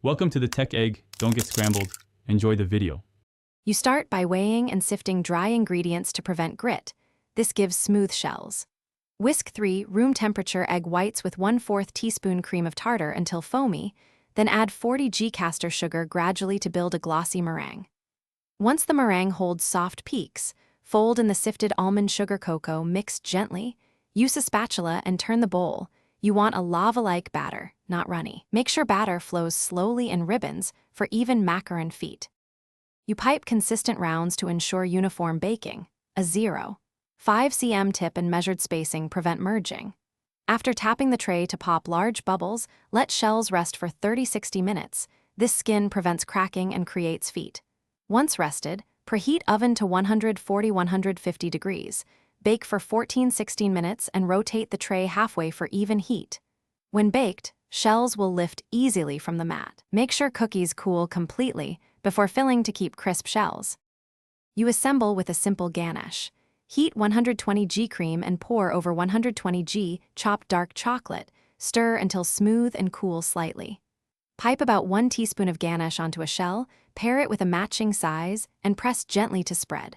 Welcome to the Tech Egg. Don't get scrambled. Enjoy the video. You start by weighing and sifting dry ingredients to prevent grit. This gives smooth shells. Whisk 3 room temperature egg whites with 1/4 teaspoon cream of tartar until foamy, then add 40 g castor sugar gradually to build a glossy meringue. Once the meringue holds soft peaks, fold in the sifted almond sugar cocoa, mix gently, use a spatula and turn the bowl. You want a lava-like batter, not runny. Make sure batter flows slowly in ribbons for even macaron feet. You pipe consistent rounds to ensure uniform baking. A 0.5 cm tip and measured spacing prevent merging. After tapping the tray to pop large bubbles, let shells rest for 30–60 minutes. This skin prevents cracking and creates feet. Once rested, preheat oven to 140–150 degrees. Bake for 14–16 minutes and rotate the tray halfway for even heat. When baked, shells will lift easily from the mat. Make sure cookies cool completely before filling to keep crisp shells. You assemble with a simple ganache. Heat 120 g cream and pour over 120 g chopped dark chocolate. Stir until smooth and cool slightly. Pipe about 1 teaspoon of ganache onto a shell, pair it with a matching size, and press gently to spread.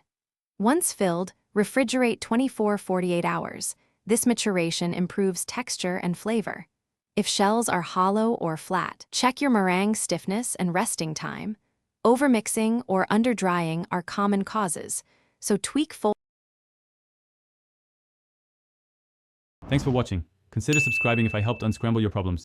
Once filled, refrigerate 24–48 hours. This maturation improves texture and flavor. If shells are hollow or flat, check your meringue stiffness and resting time. Overmixing or underdrying are common causes, so tweak fold. Thanks for watching. Consider subscribing if I helped unscramble your problems.